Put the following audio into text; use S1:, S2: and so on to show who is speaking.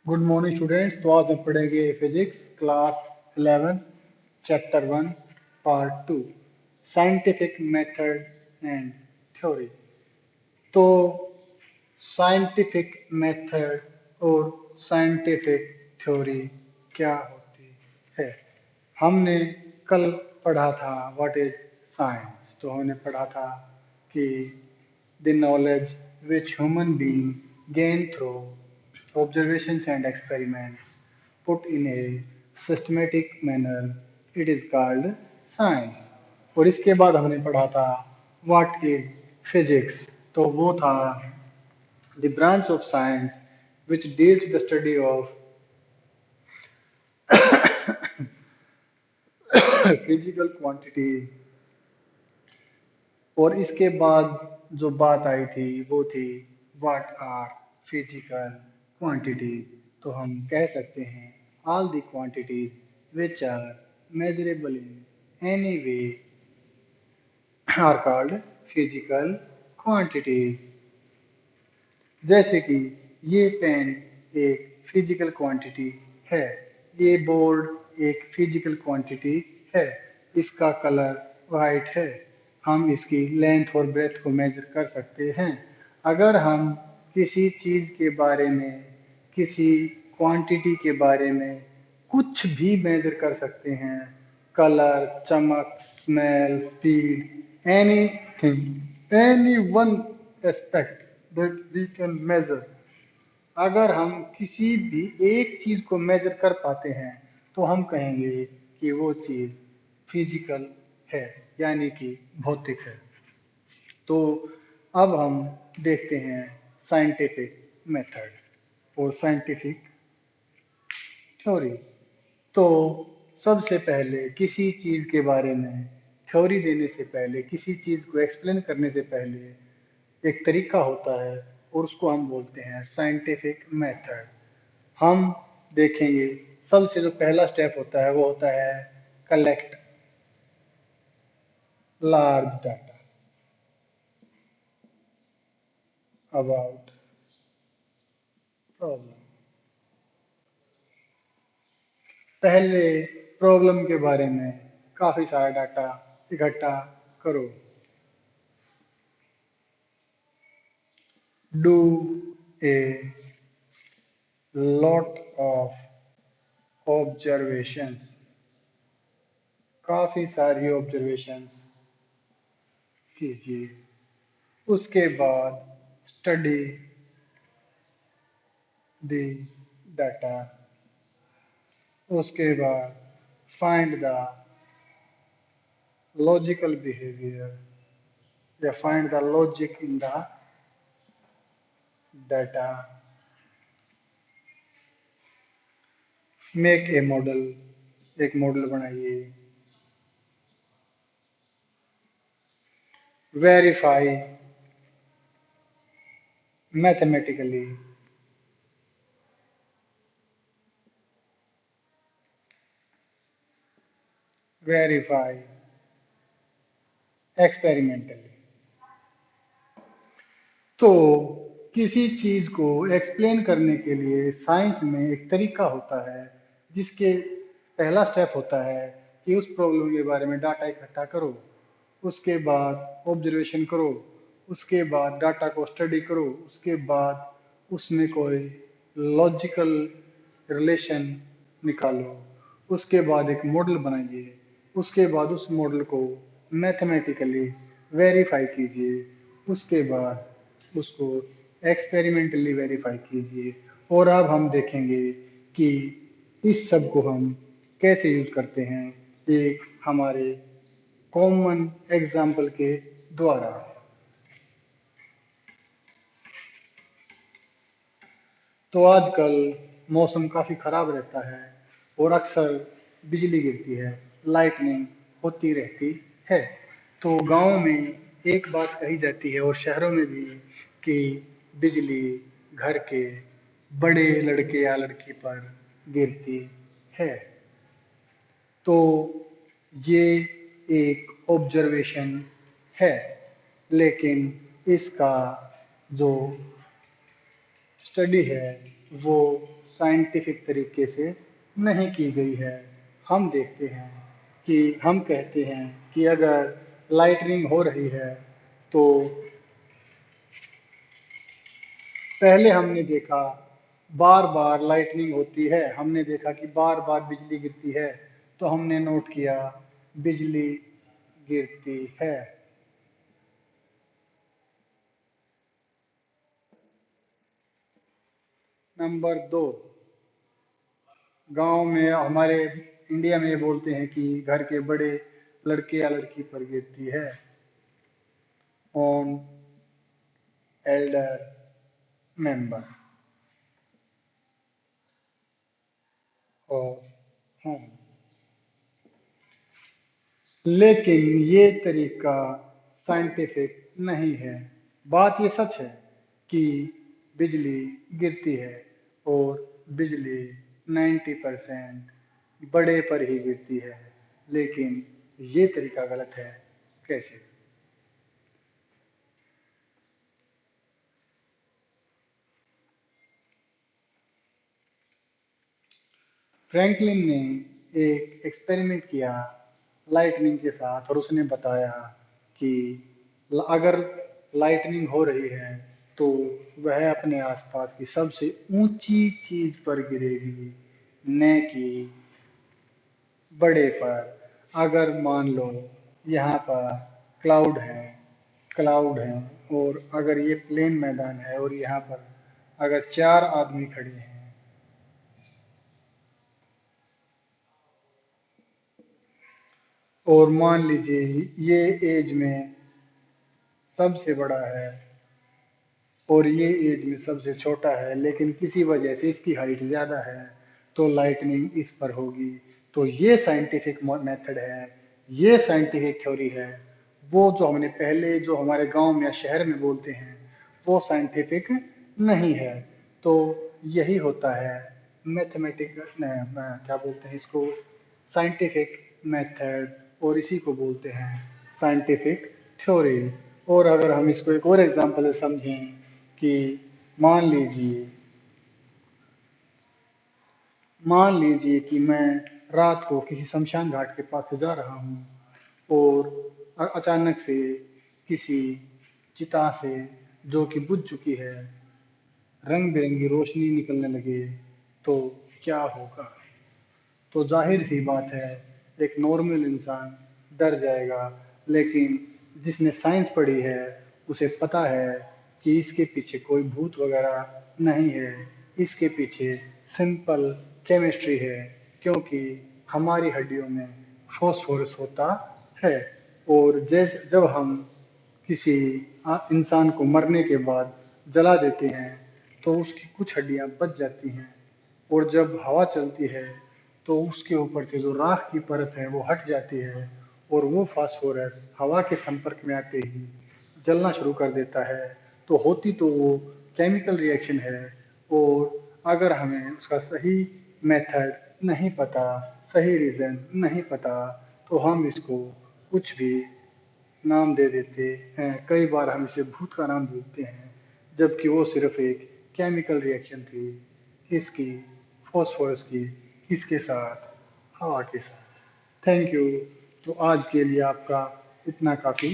S1: Good morning students. तो आज हम पढ़ेंगे physics class 11 chapter 1 part 2 scientific method and theory. तो साइंटिफिक मेथड और साइंटिफिक थ्योरी क्या होती है? हमने कल पढ़ा था व्हाट इज साइंस। तो हमने पढ़ा था कि the knowledge which human being gain through observations and experiments put in a systematic manner, it is called science। और इसके बाद हमने पढ़ा था व्हाट इज फिजिक्स। तो वो था the branch of science which deals with the study of physical quantities। और इसके बाद जो बात आई थी वो थी व्हाट आर फिजिकल क्वांटिटीज। तो हम कह सकते हैं all the quantities which are measurable in any way are called physical quantities. जैसे कि ये पेन एक फिजिकल क्वांटिटी है, ये बोर्ड एक फिजिकल क्वांटिटी है, इसका कलर वाइट है, हम इसकी लेंथ और ब्रेथ को मेजर कर सकते हैं। अगर हम किसी चीज़ के बारे में, किसी क्वांटिटी के बारे में कुछ भी मेजर कर सकते हैं, कलर, चमक, smell, speed, anything, any one aspect that we can measure. अगर हम किसी भी एक चीज को मेजर कर पाते हैं तो हम कहेंगे कि वो चीज फिजिकल है, यानी कि भौतिक है। तो अब हम देखते हैं साइंटिफिक मेथड और साइंटिफिक थ्योरी। तो सबसे पहले किसी चीज के बारे में थ्योरी देने से पहले, किसी चीज को एक्सप्लेन करने से पहले एक तरीका होता है और उसको हम बोलते हैं साइंटिफिक मेथड। हम देखेंगे सबसे जो पहला स्टेप होता है वो होता है collect large data about problem. पहले प्रॉब्लम के बारे में काफी सारा डाटा इकट्ठा करो। Do a lot of observations, काफी सारी ऑब्जर्वेशंस कीजिए। उसके बाद स्टडी द डाटा। उसके बाद फाइंड द लॉजिकल बिहेवियर या find the logic in the data. Make a model, एक मॉडल बनाइए। Verify mathematically, verify experimentally. तो किसी चीज को एक्सप्लेन करने के लिए साइंस में एक तरीका होता है जिसके पहला स्टेप होता है कि उस प्रॉब्लम के बारे में डाटा इकट्ठा करो, उसके बाद ऑब्जर्वेशन करो, उसके बाद डाटा को स्टडी करो, उसके बाद उसमें कोई लॉजिकल रिलेशन निकालो, उसके बाद एक मॉडल बनाइए, उसके बाद उस मॉडल को मैथमेटिकली वेरीफाई कीजिए, उसके बाद उसको एक्सपेरिमेंटली वेरीफाई कीजिए। और अब हम देखेंगे कि इस सब को हम कैसे यूज करते हैं एक हमारे कॉमन एग्जाम्पल के द्वारा। तो आजकल मौसम काफ़ी ख़राब रहता है और अक्सर बिजली गिरती है, लाइटनिंग होती रहती है। तो गांव में एक बात कही जाती है और शहरों में भी कि बिजली घर के बड़े लड़के या लड़की पर गिरती है। तो ये एक ऑब्जर्वेशन है, लेकिन इसका जो स्टडी है वो साइंटिफिक तरीके से नहीं की गई है। हम देखते हैं कि हम कहते हैं कि अगर लाइटनिंग हो रही है तो पहले हमने देखा बार बार लाइटनिंग होती है, हमने देखा कि बार बार बिजली गिरती है, तो हमने नोट किया बिजली गिरती है। नंबर 2, गांव में हमारे इंडिया में बोलते हैं कि घर के बड़े लड़के या लड़की पर गिरती है, ऑन एल्डर मेंबर और होम। लेकिन ये तरीका साइंटिफिक नहीं है। बात ये सच है कि बिजली गिरती है और बिजली 90% बड़े पर ही गिरती है, लेकिन ये तरीका गलत है। कैसे? फ्रैंकलिन ने एक एक्सपेरिमेंट किया लाइटनिंग के साथ और उसने बताया कि अगर लाइटनिंग हो रही है तो वह अपने आसपास की सबसे ऊंची चीज पर गिरेगी, न कि बड़े पर। अगर मान लो यहाँ पर क्लाउड है और अगर ये प्लेन मैदान है और यहाँ पर अगर 4 आदमी खड़े हैं और मान लीजिए ये एज में सबसे बड़ा है और ये एज में सबसे छोटा है, लेकिन किसी वजह से इसकी हाइट ज़्यादा है, तो लाइटनिंग इस पर होगी। तो ये साइंटिफिक मेथड है, ये साइंटिफिक थ्योरी है। वो जो हमने पहले जो हमारे गांव में या शहर में बोलते हैं वो साइंटिफिक नहीं है। तो यही होता है मैथमेटिकल, क्या बोलते हैं इसको, साइंटिफिक मेथड, और इसी को बोलते हैं साइंटिफिक थ्योरी। और अगर हम इसको एक और एग्जांपल से समझें कि मान लीजिए मान लीजिए कि मैं रात को किसी शमशान घाट के पास से जा रहा हूँ और अचानक से किसी चिता से, जो कि बुझ चुकी है, रंग बिरंगी रोशनी निकलने लगे, तो क्या होगा? तो जाहिर सी बात है एक नॉर्मल इंसान डर जाएगा, लेकिन जिसने साइंस पढ़ी है उसे पता है कि इसके पीछे कोई भूत वगैरह नहीं है, इसके पीछे सिंपल केमिस्ट्री है, क्योंकि हमारी हड्डियों में फॉस्फोरस होता है। और जब हम किसी इंसान को मरने के बाद जला देते हैं तो उसकी कुछ हड्डियां बच जाती हैं, और जब हवा चलती है तो उसके ऊपर से जो राख की परत है वो हट जाती है, और वो फास्फोरस हवा के संपर्क में आते ही जलना शुरू कर देता है। तो होती तो वो केमिकल रिएक्शन है, और अगर हमें उसका सही मेथड नहीं पता, सही रीज़न नहीं पता, तो हम इसको कुछ भी नाम दे देते हैं। कई बार हम इसे भूत का नाम देते हैं, जबकि वो सिर्फ एक केमिकल रिएक्शन थी, इसकी, फॉस्फोरस की, किसके साथ? हवा के साथ। Thank you. तो आज के लिए आपका इतना काफ़ी